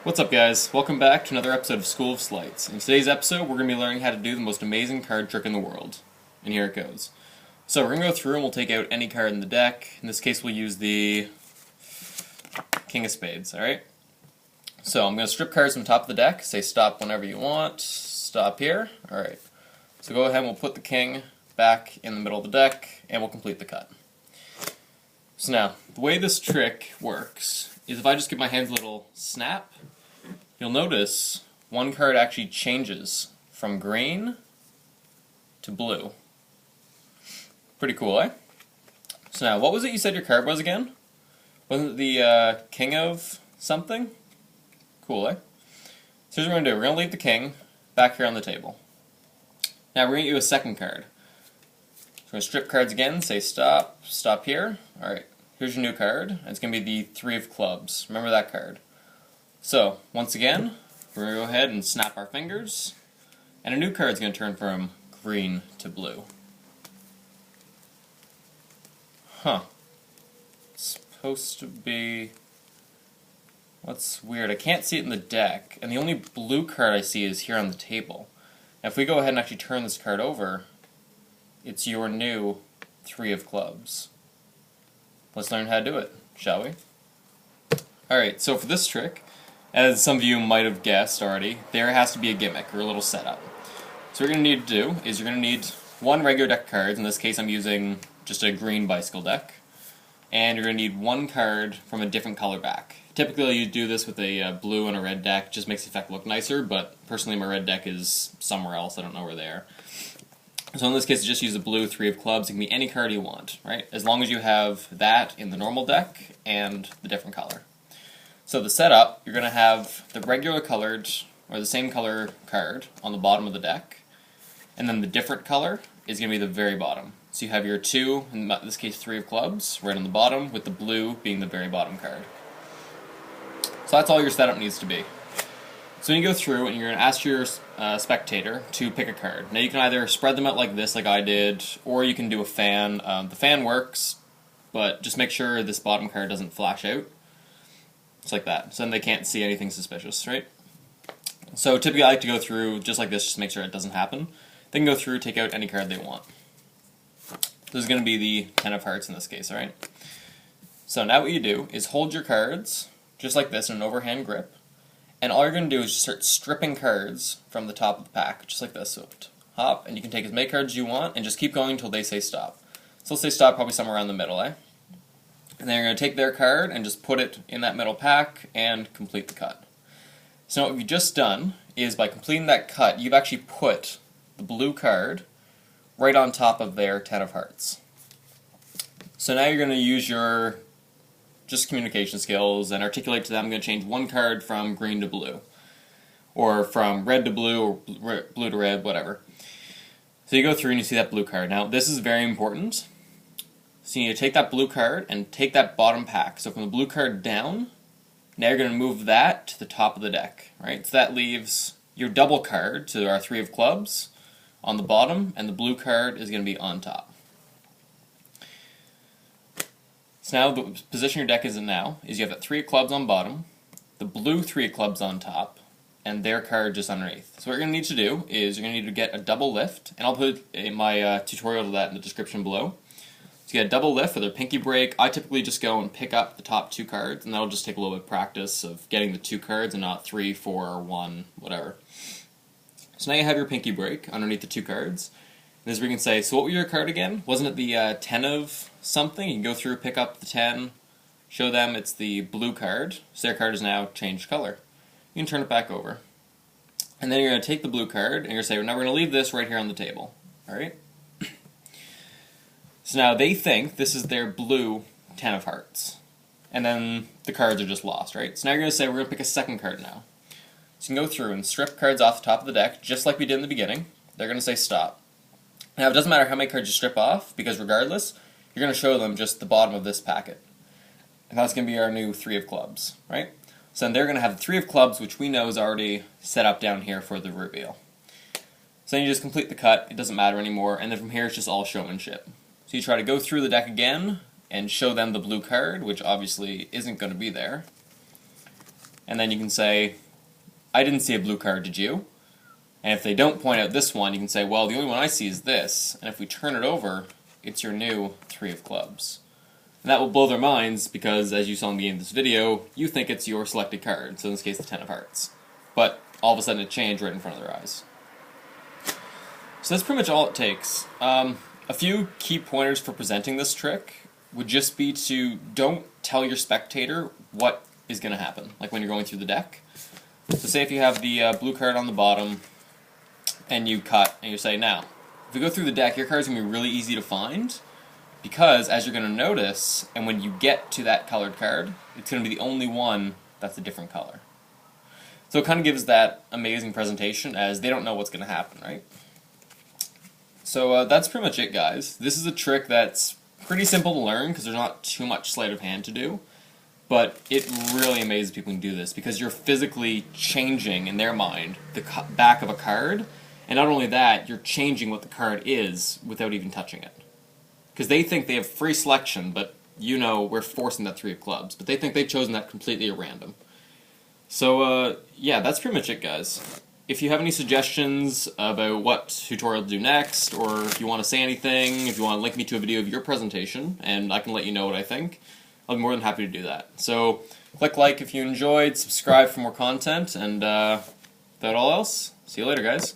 What's up, guys? Welcome back to another episode of School of Sleights. In today's episode, we're going to be learning how to do the most amazing card trick in the world. And here it goes. So we're going to go through and we'll take out any card in the deck. In this case, we'll use the King of Spades, alright? So I'm going to strip cards from the top of the deck. Say stop whenever you want. Stop here. Alright. So go ahead and we'll put the King back in the middle of the deck, and we'll complete the cut. So now, the way this trick works is if I just give my hands a little snap, you'll notice one card actually changes from green to blue. Pretty cool, eh? So now, what was it you said your card was again? Wasn't it the King of something? Cool, eh? So here's what we're going to do. We're going to leave the King back here on the table. Now we're going to get you a second card. So we're going to strip cards again, say stop, stop here. Alright, here's your new card. And it's going to be the Three of Clubs. Remember that card. So, once again, we're going to go ahead and snap our fingers, and a new card is going to turn from green to blue. Huh. It's supposed to be... What's weird? I can't see it in the deck, and the only blue card I see is here on the table. Now, if we go ahead and actually turn this card over, it's your new Three of Clubs. Let's learn how to do it, shall we? Alright, so for this trick, as some of you might have guessed already, there has to be a gimmick, or a little setup. So what you're going to need to do is you're going to need one regular deck of cards. In this case I'm using just a green bicycle deck. And you're going to need one card from a different color back. Typically you do this with a blue and a red deck, it just makes the effect look nicer, but personally my red deck is somewhere else, I don't know where they are. So in this case just use a blue Three of Clubs. It can be any card you want, right? As long as you have that in the normal deck and the different color. So the setup, you're going to have the regular colored, or the same color card on the bottom of the deck, and then the different color is going to be the very bottom. So you have your two, in this case Three of Clubs, right on the bottom, with the blue being the very bottom card. So that's all your setup needs to be. So when you go through and you're going to ask your spectator to pick a card. Now you can either spread them out like this, like I did, or you can do a fan. The fan works, but just make sure this bottom card doesn't flash out. Just like that. So then they can't see anything suspicious, right? So typically I like to go through just like this, just to make sure it doesn't happen. They can go through, take out any card they want. This is going to be the Ten of Hearts in this case, alright? So now what you do is hold your cards, just like this, in an overhand grip. And all you're going to do is just start stripping cards from the top of the pack, just like this. So hop, and you can take as many cards as you want, and just keep going until they say stop. So let's say stop probably somewhere around the middle, eh? And then you're going to take their card and just put it in that middle pack and complete the cut. So what you've just done is by completing that cut, you've actually put the blue card right on top of their Ten of Hearts. So now you're going to use your just communication skills and articulate to them, I'm going to change one card from green to blue. Or from red to blue, or blue to red, whatever. So you go through and you see that blue card. Now this is very important. So you need to take that blue card and take that bottom pack. So from the blue card down, now you're going to move that to the top of the deck, right? So that leaves your double card to our Three of Clubs on the bottom, and the blue card is going to be on top. So now the position your deck is in now is you have that Three of Clubs on bottom, the blue Three of Clubs on top, and their card just underneath. So what you're going to need to do is you're going to need to get a double lift, and I'll put my tutorial to that in the description below. So you get a double lift with a pinky break. I typically just go and pick up the top two cards, and that'll just take a little bit of practice of getting the two cards and not 3, 4, or 1, whatever. So now you have your pinky break underneath the two cards. And this is where you can say, so what was your card again? Wasn't it the 10 of something? You can go through, pick up the 10, show them it's the blue card, so their card is now changed color. You can turn it back over. And then you're going to take the blue card, and you're going to say, now we're going to leave this right here on the table. Alright? So now they think this is their blue Ten of Hearts. And then the cards are just lost, right? So now you're going to say we're going to pick a second card now. So you can go through and strip cards off the top of the deck, just like we did in the beginning. They're going to say stop. Now it doesn't matter how many cards you strip off, because regardless, you're going to show them just the bottom of this packet. And that's going to be our new Three of Clubs, right? So then they're going to have the Three of Clubs, which we know is already set up down here for the reveal. So then you just complete the cut, it doesn't matter anymore, and then from here it's just all showmanship. So you try to go through the deck again and show them the blue card, which obviously isn't going to be there. and then you can say, I didn't see a blue card, did you? And if they don't point out this one, you can say, well, the only one I see is this, and if we turn it over, it's your new 3 of clubs. And that will blow their minds because, as you saw in the beginning of this video, you think it's your selected card, so in this case the 10 of hearts. But all of a sudden it changed right in front of their eyes. So that's pretty much all it takes. A few key pointers for presenting this trick would just be to don't tell your spectator what is going to happen, like when you're going through the deck. So say if you have the blue card on the bottom, and you cut, and you say, now, if we go through the deck, your card's going to be really easy to find, because, as you're going to notice, and when you get to that colored card, it's going to be the only one that's a different color. So it kind of gives that amazing presentation, as they don't know what's going to happen, right? So that's pretty much it, guys. This is a trick that's pretty simple to learn, because there's not too much sleight of hand to do, but it really amazes people who do this, because you're physically changing, in their mind, the back of a card, and not only that, you're changing what the card is without even touching it. Because they think they have free selection, but you know we're forcing that 3 of clubs. But they think they've chosen that completely at random. So, yeah, that's pretty much it, guys. If you have any suggestions about what tutorial to do next, or if you want to say anything, if you want to link me to a video of your presentation, and I can let you know what I think, I'll be more than happy to do that. So, click like if you enjoyed, subscribe for more content, and without all else, see you later, guys.